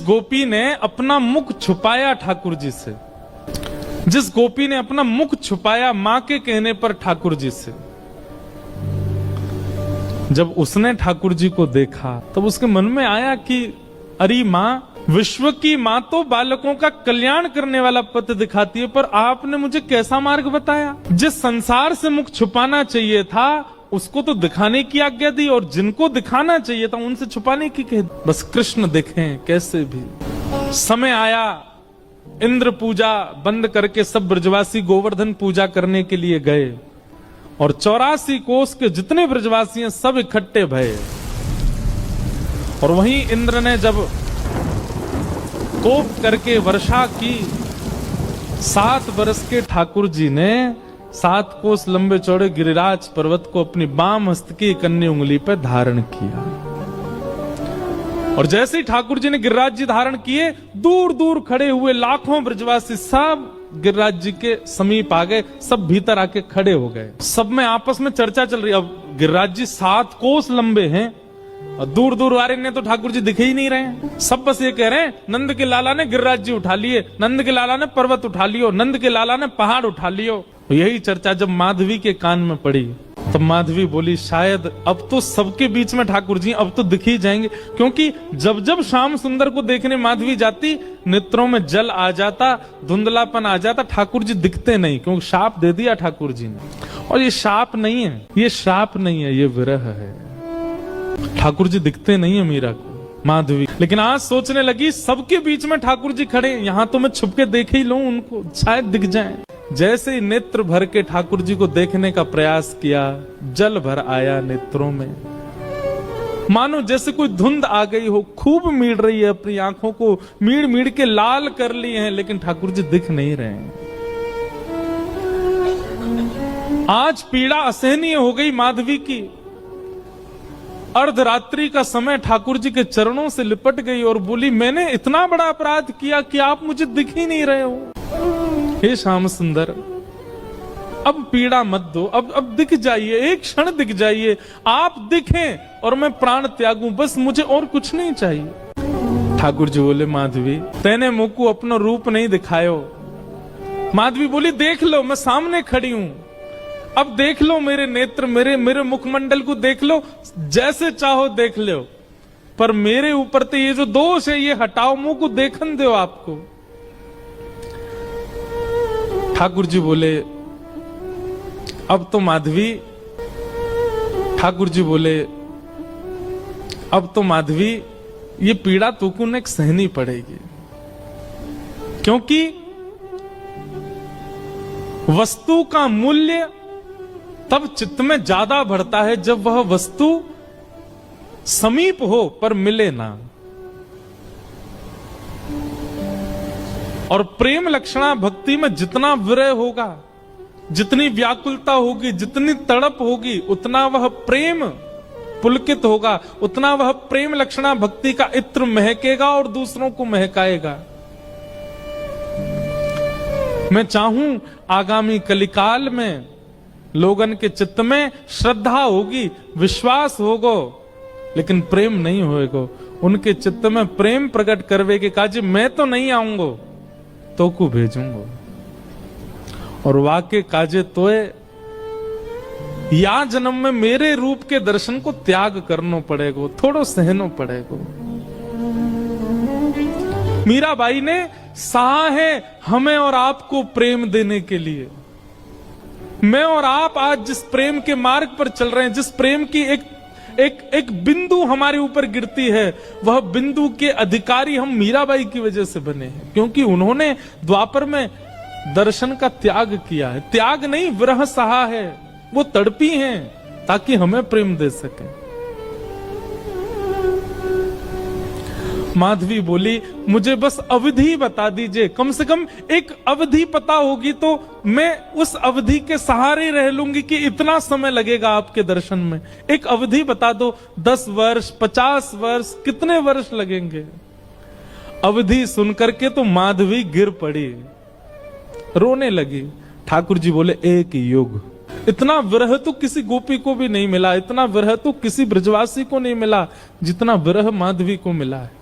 गोपी ने अपना मुख छुपाया ठाकुर जी से, जिस गोपी ने अपना मुख छुपाया मां के कहने पर ठाकुर जी से, जब उसने ठाकुर जी को देखा तब उसके मन में आया कि अरे मां, विश्व की मां तो बालकों का कल्याण करने वाला पथ दिखाती है, पर आपने मुझे कैसा मार्ग बताया? जिस संसार से मुख छुपाना चाहिए था उसको तो दिखाने की आज्ञा दी, और जिनको दिखाना चाहिए था उनसे छुपाने की कह दी। बस कृष्ण दिखें कैसे भी। समय आया, इंद्र पूजा बंद करके सब ब्रजवासी गोवर्धन पूजा करने के लिए गए, और 84 कोस के जितने ब्रजवासी हैं सब इकट्ठे भये। और वहीं इंद्र ने जब कोप करके वर्षा की, 7 वर्ष के ठाकुर जी ने 7 कोस लंबे चौड़े गिरिराज पर्वत को अपनी बाम हस्त की कन्नी उंगली पर धारण किया। और जैसे ही ठाकुर जी ने गिरिराज जी धारण किए, दूर दूर खड़े हुए लाखों ब्रजवासी सब गिरिराज जी के समीप आ गए, सब भीतर आके खड़े हो गए। सब में आपस में चर्चा चल रही है। अब गिरिराज जी 7 कोस लंबे हैं और दूर दूर वाले ने तो ठाकुर जी दिखे ही नहीं रहे हैं। सब बस ये कह रहे हैं, नंद के लाला ने गिरिराज जी उठा लिए, नंद के लाला ने पर्वत उठा लियो, नंद के लाला ने पहाड़ उठा लियो। यही चर्चा जब माधवी के कान में पड़ी तब माधवी बोली, शायद अब तो सबके बीच में ठाकुर जी अब तो दिख ही जाएंगे, क्योंकि जब जब श्याम सुंदर को देखने माधवी जाती, नेत्रों में जल आ जाता, धुंधलापन आ जाता, ठाकुर जी दिखते नहीं, क्योंकि शाप दे दिया ठाकुर जी ने। और ये शाप नहीं है, ये श्राप नहीं है, ये विरह है। ठाकुर जी दिखते नहीं है मीरा को, माधवी। लेकिन आज सोचने लगी सबके बीच में ठाकुर जी खड़े, यहां तो मैं छुप के देख ही लूं उनको, शायद दिख जाएं। जैसे ही नेत्र भर के ठाकुर जी को देखने का प्रयास किया, जल भर आया नेत्रों में, मानो जैसे कोई धुंध आ गई हो, खूब मीड़ रही है, अपनी आंखों को मीड़ मीड़ के लाल कर लिए हैं, लेकिन ठाकुर जी दिख नहीं रहे हैं। आज पीड़ा असहनीय हो गई माधवी की। अर्धरात्रि का समय ठाकुर जी के चरणों से लिपट गई और बोली, मैंने इतना बड़ा अपराध किया कि आप मुझे दिख ही नहीं रहे हो। हे श्याम सुंदर, अब पीड़ा मत दो, अब दिख जाइए, एक क्षण दिख जाइए, आप दिखें और मैं प्राण त्यागूं, बस मुझे और कुछ नहीं चाहिए। ठाकुर जी बोले, माधवी तेने मुंह को अपना रूप नहीं दिखायो। माधवी बोली, देख लो, मैं सामने खड़ी हूं, अब देख लो मेरे नेत्र, मेरे मुखमंडल को देख लो, जैसे चाहो देख लो, पर मेरे ऊपर तो ये जो दोष है ये हटाओ, मुंह को देखन दो आपको। ठाकुर जी बोले, अब तो माधवी, ठाकुर जी बोले, अब तो माधवी ये पीड़ा तुमको ने सहनी पड़ेगी, क्योंकि वस्तु का मूल्य तब चित्त में ज्यादा बढ़ता है जब वह वस्तु समीप हो पर मिले ना। और प्रेम लक्षणा भक्ति में जितना विरह होगा, जितनी व्याकुलता होगी, जितनी तड़प होगी, उतना वह प्रेम पुलकित होगा, उतना वह प्रेम लक्षणा भक्ति का इत्र महकेगा और दूसरों को महकाएगा। मैं चाहूं आगामी कलिकाल में लोगन के चित्त में श्रद्धा होगी, विश्वास होगो, लेकिन प्रेम नहीं होएगो। उनके चित्त में प्रेम प्रकट करवे के काज मैं तो नहीं आऊंगो, तो को भेजूंगो। और वाके काजे तोए या जन्म में मेरे रूप के दर्शन को त्याग करना पड़ेगो, थोड़ो सहनो पड़ेगो। मीराबाई ने सहा है हमें और आपको प्रेम देने के लिए। मैं और आप आज जिस प्रेम के मार्ग पर चल रहे हैं, जिस प्रेम की एक बिंदु हमारे ऊपर गिरती है, वह बिंदु के अधिकारी हम मीराबाई की वजह से बने हैं, क्योंकि उन्होंने द्वापर में दर्शन का त्याग किया है। त्याग नहीं, विरह सहा है, वो तड़पी हैं ताकि हमें प्रेम दे सके। माधवी बोली, मुझे बस अवधि बता दीजिए, कम से कम एक अवधि पता होगी तो मैं उस अवधि के सहारे रह लूंगी कि इतना समय लगेगा आपके दर्शन में। एक अवधि बता दो, 10 वर्ष, 50 वर्ष, कितने वर्ष लगेंगे? अवधि सुनकर के तो माधवी गिर पड़ी, रोने लगी। ठाकुर जी बोले, एक युग। इतना विरह तो किसी गोपी को भी नहीं मिला, इतना विरह तो किसी ब्रजवासी को नहीं मिला जितना विरह माधवी को मिला है।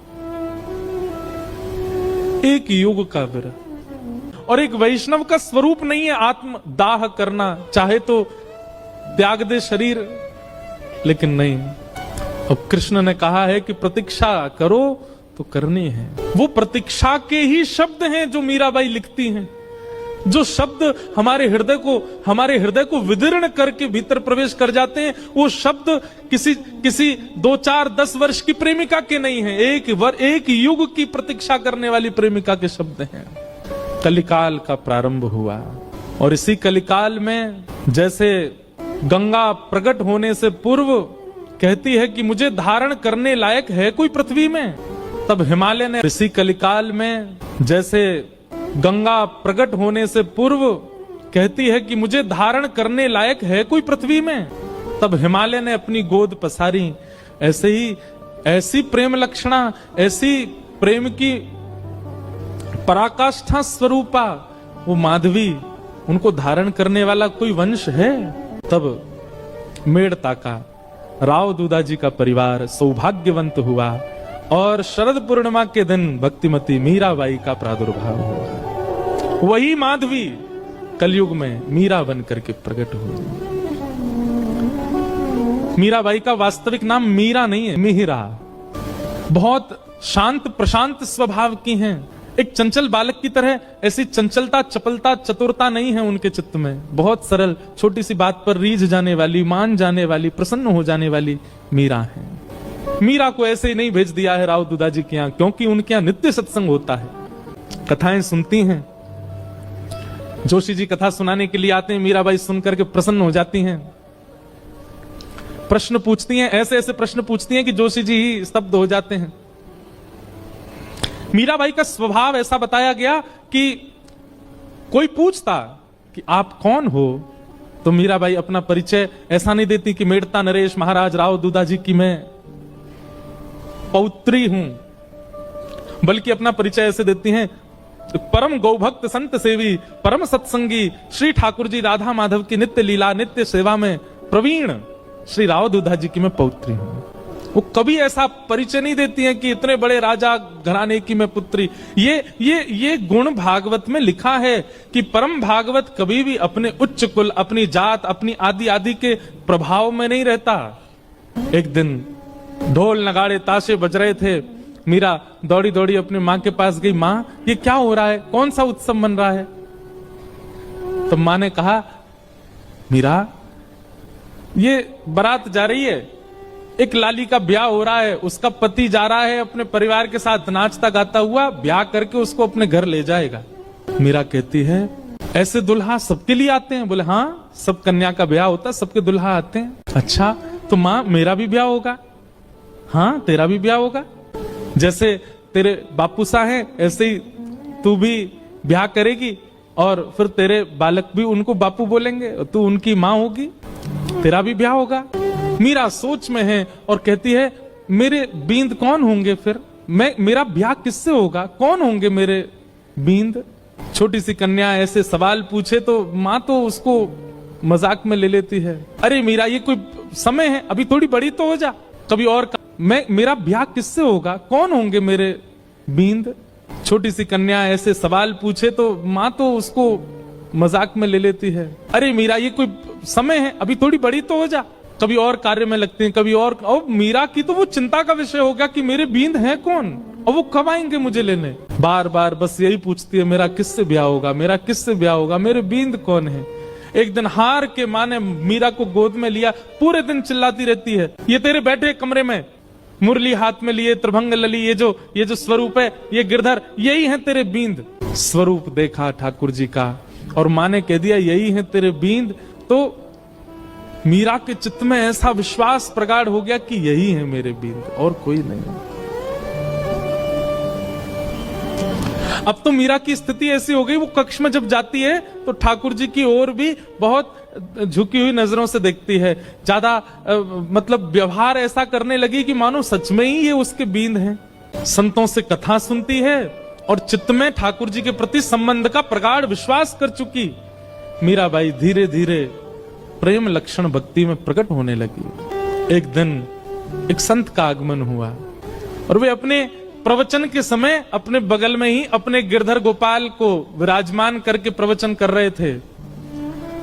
एक युग का विरह। और एक वैष्णव का स्वरूप नहीं है आत्म दाह करना, चाहे तो त्याग दे शरीर, लेकिन नहीं। अब कृष्ण ने कहा है कि प्रतीक्षा करो तो करनी है। वो प्रतीक्षा के ही शब्द हैं जो मीराबाई लिखती हैं, जो शब्द हमारे हृदय को विदीर्ण करके भीतर प्रवेश कर जाते हैं। वो शब्द किसी 2, 4, 10 वर्ष की प्रेमिका के नहीं है, एक युग की प्रतीक्षा करने वाली प्रेमिका के शब्द हैं। कलिकाल का प्रारंभ हुआ और इसी कलिकाल में जैसे गंगा प्रकट होने से पूर्व कहती है कि मुझे धारण करने लायक है कोई पृथ्वी में, तब हिमालय ने इसी कलिकाल में जैसे गंगा प्रकट होने से पूर्व कहती है कि मुझे धारण करने लायक है कोई पृथ्वी में, तब हिमालय ने अपनी गोद पसारी। ऐसे ही ऐसी प्रेम लक्षणा, ऐसी प्रेम की पराकाष्ठा स्वरूपा वो माधवी, उनको धारण करने वाला कोई वंश है। तब मेड़ता का राव दूधाजी का परिवार सौभाग्यवंत हुआ और शरद पूर्णिमा के दिन भक्तिमती मीराबाई का प्रादुर्भाव हुआ। वही माधवी कलयुग में मीरा बन करके प्रकट हुई। मीराबाई का वास्तविक नाम मीरा नहीं है, मिहिरा। बहुत शांत प्रशांत स्वभाव की हैं, एक चंचल बालक की तरह। ऐसी चंचलता, चपलता, चतुरता नहीं है उनके चित्त में। बहुत सरल, छोटी सी बात पर रीझ जाने वाली, मान जाने वाली, प्रसन्न हो जाने वाली मीरा है। मीरा को ऐसे ही नहीं भेज दिया है राव दूधाजी के यहाँ, क्योंकि उनके यहाँ नित्य सत्संग होता है, कथाएं सुनती हैं। जोशी जी कथा सुनाने के लिए आते हैं, मीराबाई सुनकर के प्रसन्न हो जाती हैं, प्रश्न पूछती हैं, ऐसे ऐसे प्रश्न पूछती हैं कि जोशी जी ही स्तब्ध हो जाते हैं। मीराबाई का स्वभाव ऐसा बताया गया कि कोई पूछता कि आप कौन हो, तो मीराबाई अपना परिचय ऐसा नहीं देती कि मेड़ता नरेश महाराज राव दूधाजी की मैं पौत्री हूं, बल्कि अपना परिचय ऐसे देती हैं, परम गौभक्त संत सेवी परम सत्संगी श्री ठाकुर जी राधा माधव की नित्य लीला नित्य सेवा में प्रवीण श्री राव दूधाजी की मैं पौत्री हूं। वो कभी ऐसा परिचय नहीं देती हैं कि इतने बड़े राजा घराने की मैं पुत्री। ये गुण भागवत में लिखा है कि परम भागवत कभी भी अपने उच्च कुल, अपनी जात, अपनी आदि आदि के प्रभाव में नहीं रहता। एक दिन ढोल नगाड़े ताशे बज रहे थे, मीरा दौड़ी दौड़ी अपनी माँ के पास गई, माँ ये क्या हो रहा है, कौन सा उत्सव मन रहा है? तो माँ ने कहा, मीरा ये बारात जा रही है, एक लाली का ब्याह हो रहा है, उसका पति जा रहा है अपने परिवार के साथ नाचता गाता हुआ, ब्याह करके उसको अपने घर ले जाएगा। मीरा कहती है, ऐसे दुल्हा सबके लिए आते हैं? बोले हाँ, सब कन्या का ब्याह होता है, सबके दुल्हा आते हैं। अच्छा, तो माँ मेरा भी ब्याह होगा? हाँ, तेरा भी ब्याह होगा। जैसे तेरे बापूसा हैं, ऐसे ही तू भी ब्याह करेगी और फिर तेरे बालक भी उनको बापू बोलेंगे, तू उनकी माँ होगी, तेरा भी ब्याह होगा। मीरा सोच में है और कहती है, मेरे बींद कौन होंगे फिर? मेरा ब्याह किससे होगा? कौन होंगे मेरे बींद? छोटी सी कन्या ऐसे सवाल पूछे तो माँ तो उसको मजाक में ले लेती है, अरे मीरा ये कोई समय है, अभी थोड़ी बड़ी तो हो जा, कभी और मेरा ब्याह किससे होगा? कौन होंगे मेरे बींद? छोटी सी कन्या ऐसे सवाल पूछे तो माँ तो उसको मजाक में ले लेती है, अरे मीरा ये कोई समय है, अभी थोड़ी बड़ी तो हो जा, कभी और कार्य में लगते हैं, कभी और मीरा की तो वो चिंता का विषय हो गया कि मेरे बींद हैं कौन और वो कब आएंगे मुझे लेने। बार बार बस यही पूछती है, मेरा किससे ब्याह होगा, मेरा किससे ब्याह होगा, मेरे बींद कौन है? एक दिन हार के माँ ने मीरा को गोद में लिया, पूरे दिन चिल्लाती रहती है, ये तेरे बैठे कमरे में मुरली हाथ में लिए, त्रिभंग लली, ये जो स्वरूप है, ये गिरधर, यही है तेरे बींद। स्वरूप देखा ठाकुर जी का और माँ ने कह दिया यही है तेरे बींद, तो मीरा के चित्त में ऐसा विश्वास प्रगाढ़ हो गया कि यही है मेरे बींद और कोई नहीं। अब तो मीरा की स्थिति ऐसी हो गई, वो कक्ष में जब जाती है तो ठाकुर जी की ओर भी बहुत झुकी हुई नजरों से देखती है, ज्यादा मतलब व्यवहार ऐसा करने लगी कि मानो सच में ही ये उसके बींद हैं। संतों से कथा सुनती है और चित्त में ठाकुर जी के प्रति संबंध का प्रगाढ़ विश्वास कर चुकी मीराबाई धीरे धीरे प्रेम लक्षण भक्ति में प्रकट होने लगी। एक दिन एक संत का आगमन हुआ और वे अपने प्रवचन के समय अपने बगल में ही अपने गिरधर गोपाल को विराजमान करके प्रवचन कर रहे थे।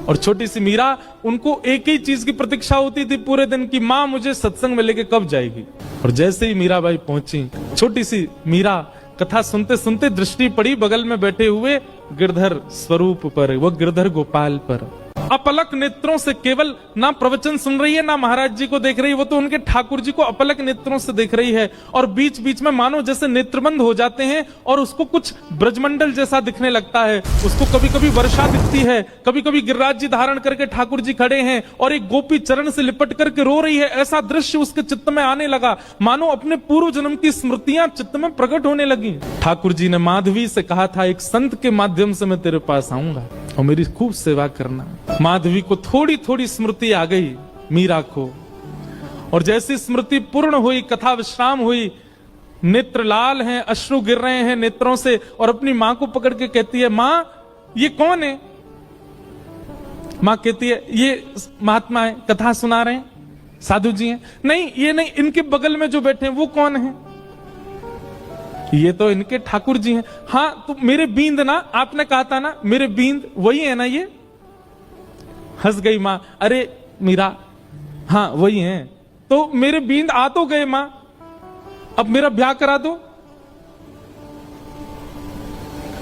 और छोटी सी मीरा, उनको एक ही चीज की प्रतीक्षा होती थी पूरे दिन की, मां मुझे सत्संग में लेके कब जाएगी। और जैसे ही मीराबाई पहुंची, छोटी सी मीरा कथा सुनते सुनते दृष्टि पड़ी बगल में बैठे हुए गिरधर स्वरूप पर, वो गिरधर गोपाल पर। अपलक नेत्रों से केवल ना प्रवचन सुन रही है, ना महाराज जी को देख रही है, वो तो उनके ठाकुर जी को अपलक नेत्रों से देख रही है। और बीच बीच में मानो जैसे नेत्रबंद हो जाते हैं और उसको कुछ ब्रजमंडल जैसा दिखने लगता है। उसको कभी कभी वर्षा दिखती है, कभी कभी गिरिराज जी धारण करके ठाकुर जी खड़े हैं और एक गोपी चरण से लिपट करके रो रही है। ऐसा दृश्य उसके चित्त में आने लगा, मानो अपने पूर्व जन्म की स्मृतियां चित्त में प्रकट होने लगी। ठाकुर जी ने माधवी से कहा था, एक संत के माध्यम से मैं तेरे पास आऊंगा और मेरी खूब सेवा करना। माधवी को थोड़ी थोड़ी स्मृति आ गई, मीरा को, और जैसी स्मृति पूर्ण हुई, कथा विश्राम हुई, नेत्र लाल हैं, अश्रु गिर रहे हैं नेत्रों से, और अपनी मां को पकड़ के कहती है, मां ये कौन है? मां कहती है, ये महात्मा है, कथा सुना रहे हैं, साधु जी हैं। नहीं, ये नहीं, इनके बगल में जो बैठे हैं वो कौन है? ये तो इनके ठाकुर जी हैं। हाँ, तो मेरे बींद ना, आपने कहा था ना मेरे बींद, वही है ना ये? हंस गई मां, अरे मीरा, हाँ वही हैं। तो मेरे बींद आ तो गए मां, अब मेरा ब्याह करा दो।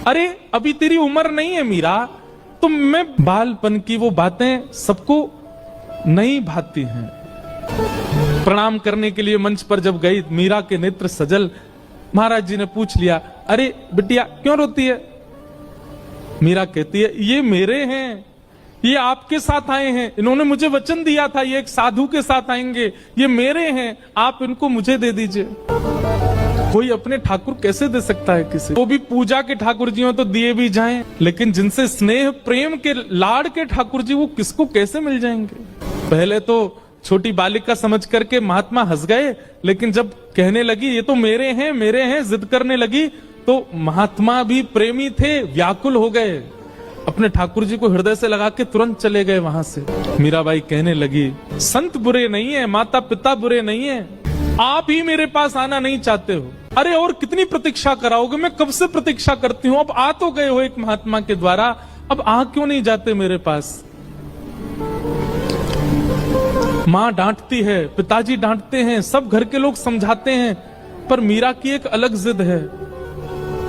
अरे अभी तेरी उम्र नहीं है मीरा, तो मैं बालपन की वो बातें सबको नहीं भाती हैं। प्रणाम करने के लिए मंच पर जब गई, मीरा के नेत्र सजल। महाराज जी ने पूछ लिया, अरे बिटिया क्यों रोती है? मीरा कहती है, ये मेरे हैं, ये आपके साथ आए हैं, इन्होंने मुझे वचन दिया था ये एक साधु के साथ आएंगे, ये मेरे हैं, आप इनको मुझे दे दीजिए। कोई अपने ठाकुर कैसे दे सकता है किसी? वो भी पूजा के ठाकुर जी हो तो दिए भी जाएं, लेकिन जिनसे स्नेह प्रेम के लाड़ के ठाकुर जी, वो किसको कैसे मिल जाएंगे? पहले तो छोटी बालिका समझ करके महात्मा हंस गए, लेकिन जब कहने लगी ये तो मेरे हैं, जिद करने लगी, तो महात्मा भी प्रेमी थे, व्याकुल हो गए, अपने ठाकुर जी को हृदय से लगा के तुरंत चले गए वहां से। मीराबाई कहने लगी, संत बुरे नहीं है, माता पिता बुरे नहीं है, आप ही मेरे पास आना नहीं चाहते हो। अरे और कितनी प्रतीक्षा कराओगे? मैं कब से प्रतीक्षा करती हूँ, अब आ तो गए हो एक महात्मा के द्वारा, अब आ क्यों नहीं जाते मेरे पास? मां डांटती है, पिताजी डांटते हैं, सब घर के लोग समझाते हैं, पर मीरा की एक अलग जिद है।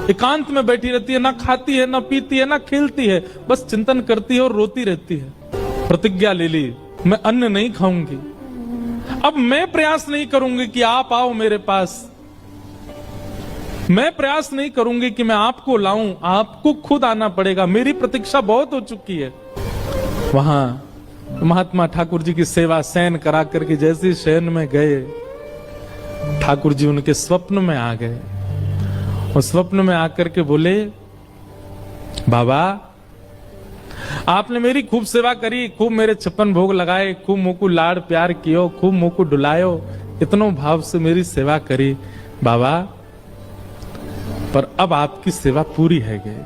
एकांत में बैठी रहती है, ना खाती है, ना पीती है, ना खेलती है, बस चिंतन करती है और रोती रहती है। प्रतिज्ञा ले ली, मैं अन्न नहीं खाऊंगी। अब मैं प्रयास नहीं करूंगी कि आप आओ मेरे पास, मैं प्रयास नहीं करूंगी कि मैं आपको लाऊं, आपको खुद आना पड़ेगा, मेरी प्रतीक्षा बहुत हो चुकी है। वहां महात्मा ठाकुर जी की सेवा शयन करा करके जैसे शयन में गए, ठाकुर जी उनके स्वप्न में आ गए। और स्वप्न में आकर के बोले, बाबा आपने मेरी खूब सेवा करी, खूब मेरे 56 भोग लगाए, खूब मोकू लाड़ प्यार कियो, खूब मोकू डुलायो, इतनो भाव से मेरी सेवा करी बाबा, पर अब आपकी सेवा पूरी है गई।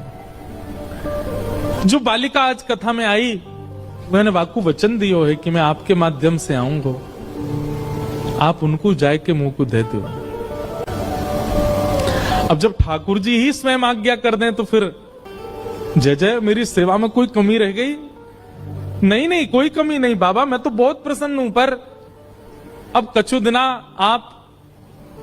जो बालिका आज कथा में आई, मैंने वाकू वचन दियो है कि मैं आपके माध्यम से आऊंगा, आप उनको जाए के मुंह को दे दो। अब जब ठाकुर जी ही स्वयं आज्ञा कर दें तो फिर जय जय, मेरी सेवा में कोई कमी रह गई? नहीं, कोई कमी नहीं बाबा, मैं तो बहुत प्रसन्न हूं, पर अब कछु दिना आप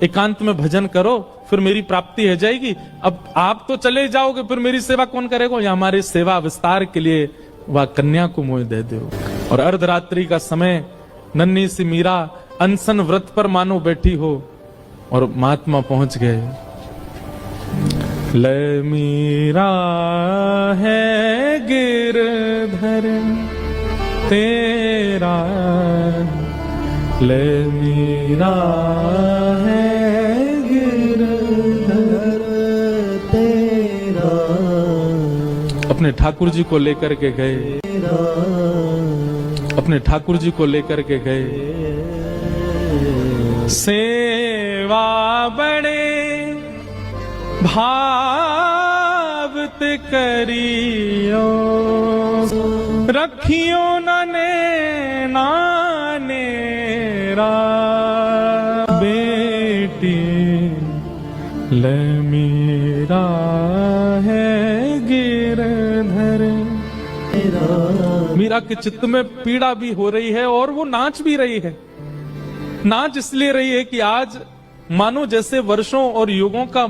एकांत में भजन करो, फिर मेरी प्राप्ति हो जाएगी। अब आप तो चले जाओगे, फिर मेरी सेवा कौन करेगा? या हमारी सेवा विस्तार के लिए वह कन्या को मोह दे दो। और अर्धरात्रि का समय, नन्ही सी मीरा अनशन व्रत पर मानो बैठी हो, और महात्मा पहुंच गए। ले मीरा है गिरधर तेरा, ले मीरा है गिरधर तेरा। अपने ठाकुर जी को लेकर के गए, अपने ठाकुर जी को लेकर के गए। सेवा बड़े भावत करियो, रखियो नने नानेरा, बेटी ले मीरा है गिरधर। मीरा के चित्त में पीड़ा भी हो रही है और वो नाच भी रही है। नाच इसलिए रही है कि आज मानो जैसे वर्षों और युगों का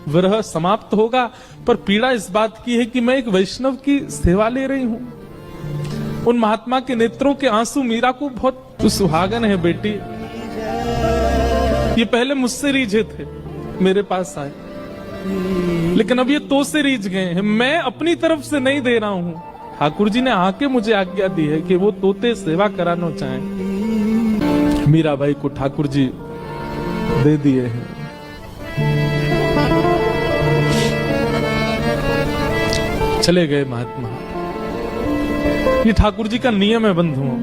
विरह समाप्त होगा, पर पीड़ा इस बात की है कि मैं एक वैष्णव की सेवा ले रही हूं। उन महात्मा के नेत्रों के आंसू मीरा को बहुत सुहागन है बेटी। ये पहले मुझसे रीझे थे, मेरे पास आए, लेकिन अब ये तो से रीझ गए हैं। मैं अपनी तरफ से नहीं दे रहा हूं, ठाकुर जी ने आके मुझे आज्ञा दी है कि वो तोते सेवा कराना चाहें। मीराबाई को ठाकुर जी दे दिए हैं। चले गए महात्मा। ये ठाकुर जी का नियम है बंधुओं।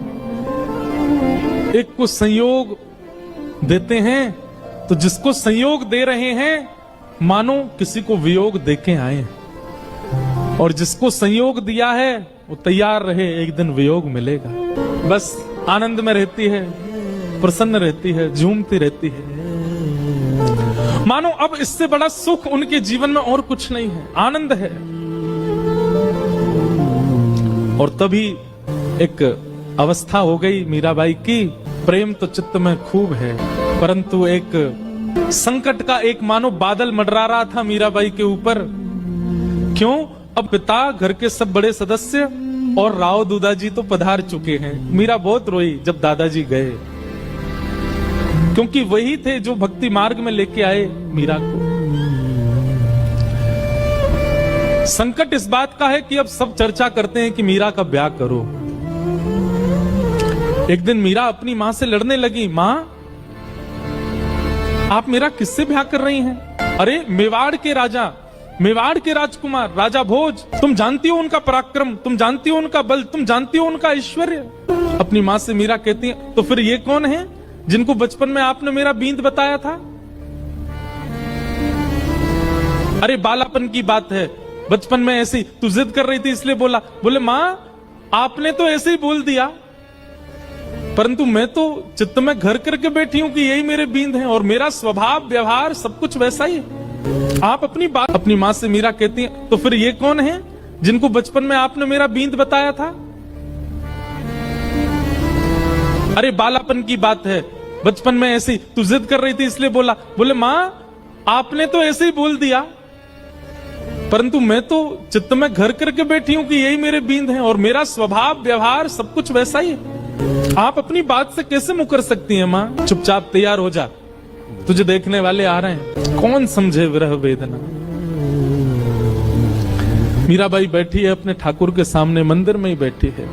एक को संयोग देते हैं तो जिसको संयोग दे रहे हैं मानो किसी को वियोग देके आए, और जिसको संयोग दिया है वो तैयार रहे, एक दिन वियोग मिलेगा। बस आनंद में रहती है, प्रसन्न रहती है, झूमती रहती है, मानो अब इससे बड़ा सुख उनके जीवन में और कुछ नहीं है, आनंद है। और तभी एक अवस्था हो गई मीराबाई की, प्रेम तो चित्त में खूब है, परंतु एक संकट का एक मानो बादल मंडरा रहा था मीराबाई के ऊपर। क्यों? अब पिता, घर के सब बड़े सदस्य और राव दूदाजी तो पधार चुके हैं। मीरा बहुत रोई जब दादाजी गए, क्योंकि वही थे जो भक्ति मार्ग में लेके आए मीरा को। संकट इस बात का है कि अब सब चर्चा करते हैं कि मीरा का ब्याह करो। एक दिन मीरा अपनी मां से लड़ने लगी, मां आप मेरा किससे ब्याह कर रही हैं? अरे मेवाड़ के राजा, मेवाड़ के राजकुमार राजा भोज, तुम जानती हो उनका पराक्रम, तुम जानती हो उनका बल, तुम जानती हो उनका ऐश्वर्य। अपनी मां से मीरा कहती है, तो फिर ये कौन है जिनको बचपन में आपने मेरा बींद बताया था? अरे बालापन की बात है, बचपन में ऐसी तू जिद कर रही थी इसलिए बोला। बोले मां आपने तो ऐसे ही बोल दिया, परंतु मैं तो चित्त में घर करके बैठी हूं कि यही मेरे बींद हैं और मेरा स्वभाव व्यवहार सब कुछ वैसा ही है। आप अपनी बात अपनी मां से मीरा कहती है, तो फिर ये कौन है जिनको बचपन में आपने मेरा बींद बताया था? अरे बालापन की बात है, बचपन में ऐसी तू जिद कर रही थी इसलिए बोला। बोले मां आपने तो ऐसे ही बोल दिया, परंतु मैं तो चित्त में घर करके बैठी हूं कि यही मेरे बींद हैं और मेरा स्वभाव व्यवहार सब कुछ वैसा ही है। आप अपनी बात से कैसे मुकर सकती हैं मां? चुपचाप तैयार हो जा, तुझे देखने वाले आ रहे हैं। कौन समझे विरह वेदना। मीराबाई बैठी है अपने ठाकुर के सामने, मंदिर में ही बैठी है,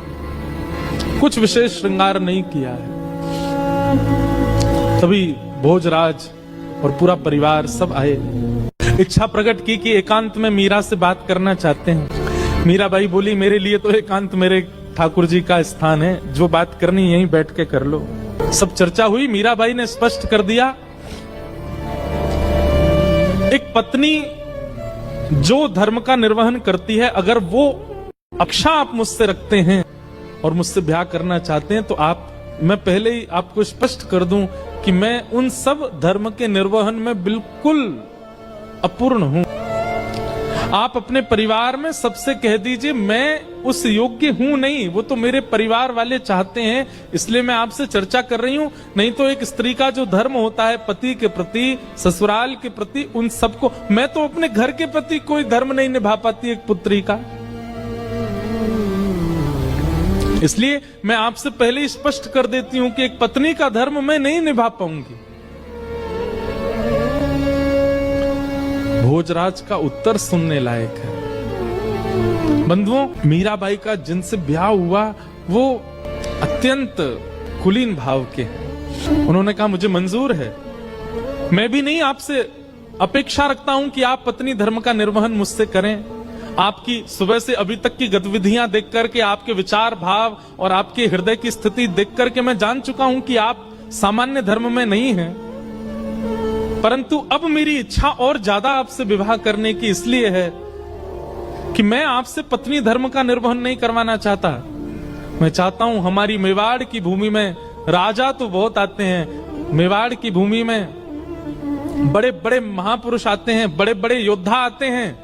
कुछ विशेष श्रृंगार नहीं किया है। तभी भोजराज और पूरा परिवार सब आए, इच्छा प्रकट की कि एकांत में मीरा से बात करना चाहते हैं। मीराबाई बोली, मेरे लिए तो एकांत मेरे ठाकुर जी का स्थान है, जो बात करनी यहीं बैठ के कर लो। सब चर्चा हुई, मीराबाई ने स्पष्ट कर दिया, एक पत्नी जो धर्म का निर्वहन करती है, अगर वो अक्षा आप मुझसे रखते हैं और मुझसे ब्याह करना चाहते हैं, तो मैं पहले ही आपको स्पष्ट कर दूं कि मैं उन सब धर्म के निर्वहन में बिल्कुल अपूर्ण हूं। आप अपने परिवार में सबसे कह दीजिए मैं उस योग्य हूं नहीं, वो तो मेरे परिवार वाले चाहते हैं, इसलिए मैं आपसे चर्चा कर रही हूं। नहीं तो एक स्त्री का जो धर्म होता है पति के प्रति, ससुराल के प्रति, उन सबको, मैं तो अपने घर के प्रति कोई धर्म नहीं निभा पाती एक पुत्री का, इसलिए मैं आपसे पहले ही स्पष्ट कर देती हूं कि एक पत्नी का धर्म मैं नहीं निभा पाऊंगी। भोजराज का उत्तर सुनने लायक है। बंधुओं, मीराबाई का जिनसे ब्याह हुआ वो अत्यंत कुलीन भाव के हैं। उन्होंने कहा मुझे मंजूर है, मैं भी नहीं आपसे अपेक्षा रखता हूं कि आप पत्नी धर्म का निर्वहन मुझसे करें। आपकी सुबह से अभी तक की गतिविधियां देख करके, आपके विचार भाव और आपके हृदय की स्थिति देख करके मैं जान चुका हूं कि आप सामान्य धर्म में नहीं हैं, परंतु अब मेरी इच्छा और ज्यादा आपसे विवाह करने की इसलिए है कि मैं आपसे पत्नी धर्म का निर्वहन नहीं करवाना चाहता। मैं चाहता हूं हमारी मेवाड़ की भूमि में राजा तो बहुत आते हैं, मेवाड़ की भूमि में बड़े बड़े महापुरुष आते हैं, बड़े बड़े योद्धा आते हैं,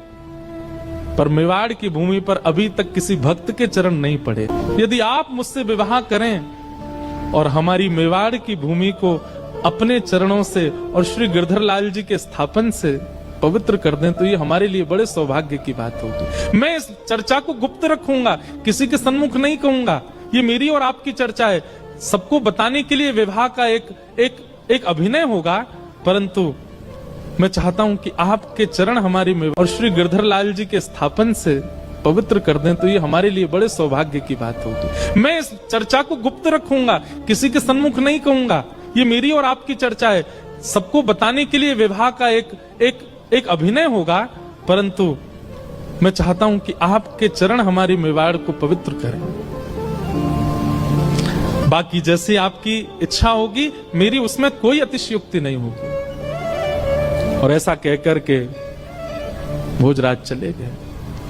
पर मेवाड़ की भूमि पर अभी तक किसी भक्त के चरण नहीं पड़े। यदि आप मुझसे विवाह करें और हमारी मेवाड़ की भूमि को अपने चरणों से और श्री गिरधरलाल जी के स्थापन से पवित्र कर दें तो ये हमारे लिए बड़े सौभाग्य की बात होगी। मैं इस चर्चा को गुप्त रखूंगा, किसी के सन्मुख नहीं कहूंगा। ये मेरी और आपकी चर्चा है, सबको बताने के लिए विवाह का एक अभिनय होगा, परंतु मैं चाहता हूं कि आपके चरण हमारी में और श्री गिरधरलाल जी के स्थापन से पवित्र कर दें तो ये हमारे लिए बड़े सौभाग्य की बात होगी। मैं इस चर्चा को गुप्त रखूंगा, किसी के सन्मुख नहीं कहूंगा। ये मेरी और आपकी चर्चा है, सबको बताने के लिए विवाह का एक अभिनय होगा, परंतु मैं चाहता हूं कि आपके चरण हमारी मेवाड़ को पवित्र करें। बाकी जैसी आपकी इच्छा होगी, मेरी उसमें कोई अतिशयोक्ति नहीं होगी। और ऐसा कहकर के भोजराज चले गए।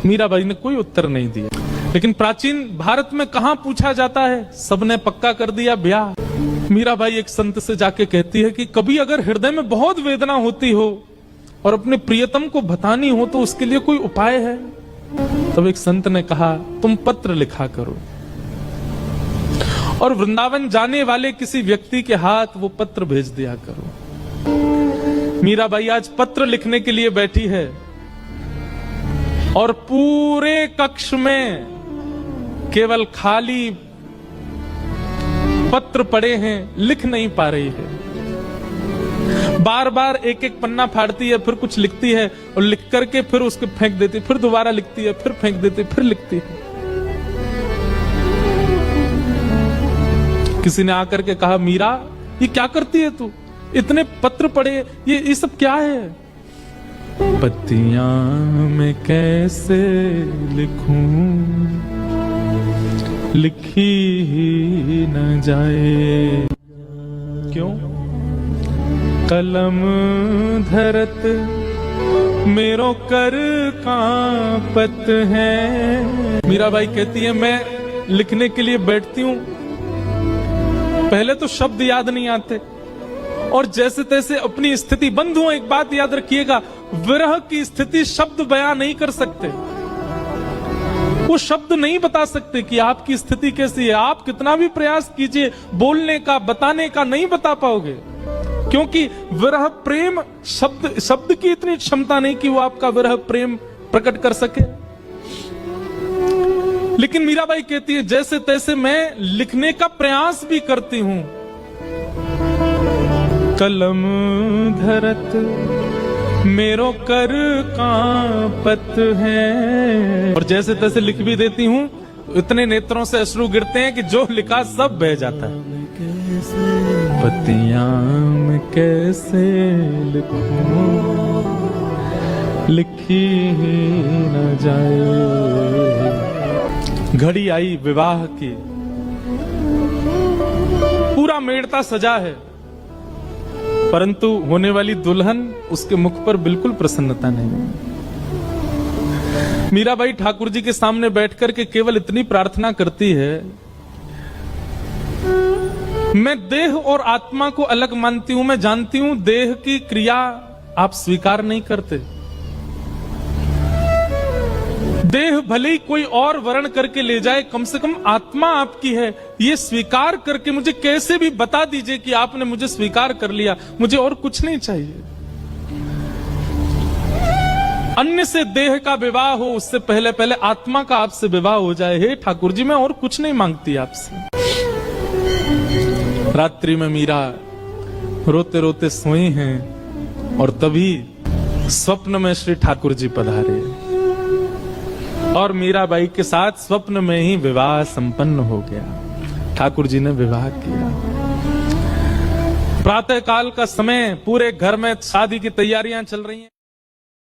मीराबाई ने कोई उत्तर नहीं दिया। लेकिन प्राचीन भारत में कहां पूछा जाता है, सबने पक्का कर दिया ब्याह। मीराबाई एक संत से जाके कहती है कि कभी अगर हृदय में बहुत वेदना होती हो और अपने प्रियतम को बतानी हो तो उसके लिए कोई उपाय है। तब एक संत ने कहा, तुम पत्र लिखा करो और वृंदावन जाने वाले किसी व्यक्ति के हाथ वो पत्र भेज दिया करो। मीराबाई आज पत्र लिखने के लिए बैठी है और पूरे कक्ष में केवल खाली पत्र पड़े हैं, लिख नहीं पा रही है। बार बार एक एक पन्ना फाड़ती है, फिर कुछ लिखती है और लिख करके फिर उसको फेंक देती, फिर दोबारा लिखती है, फिर फेंक देती, फिर लिखती है। किसी ने आकर के कहा, मीरा ये क्या करती है तू, इतने पत्र पड़े, ये सब क्या है? पत्तियां मैं कैसे लिखूं, लिखी ही न जाए। क्यों? कलम धरत मेरो कर कांपत है। मीराबाई कहती है, मैं लिखने के लिए बैठती हूं, पहले तो शब्द याद नहीं आते और जैसे तैसे अपनी स्थिति। बंधुओं, एक बात याद रखिएगा, विरह की स्थिति शब्द बयां नहीं कर सकते। वो शब्द नहीं बता सकते कि आपकी स्थिति कैसी है। आप कितना भी प्रयास कीजिए बोलने का, बताने का, नहीं बता पाओगे, क्योंकि विरह प्रेम शब्द की इतनी क्षमता नहीं कि वो आपका विरह प्रेम प्रकट कर सके। लेकिन मीराबाई कहती है, जैसे तैसे मैं लिखने का प्रयास भी करती हूं। कलम धरत मेरो कर कांपत है, और जैसे तैसे लिख भी देती हूं। इतने नेत्रों से अश्रु गिरते हैं कि जो लिखा सब बह जाता है। पत्तियां मैं कैसे लिखूं, लिखी ही न जाए। घड़ी आई विवाह की, पूरा मेड़ता सजा है, परंतु होने वाली दुल्हन, उसके मुख पर बिल्कुल प्रसन्नता नहीं। मीराबाई ठाकुर जी के सामने बैठकर के केवल इतनी प्रार्थना करती है, मैं देह और आत्मा को अलग मानती हूं। मैं जानती हूं देह की क्रिया आप स्वीकार नहीं करते। देह भले ही कोई और वर्ण करके ले जाए, कम से कम आत्मा आपकी है, ये स्वीकार करके मुझे कैसे भी बता दीजिए कि आपने मुझे स्वीकार कर लिया। मुझे और कुछ नहीं चाहिए। अन्य से देह का विवाह हो, उससे पहले पहले आत्मा का आपसे विवाह हो जाए। हे ठाकुर जी, मैं और कुछ नहीं मांगती आपसे। रात्रि में मीरा रोते रोते सोई हैं और तभी स्वप्न में श्री ठाकुर जी पधारे और मीराबाई के साथ स्वप्न में ही विवाह संपन्न हो गया। ठाकुर जी ने विवाह किया। प्रातः काल का समय, पूरे घर में शादी की तैयारियां चल रही हैं।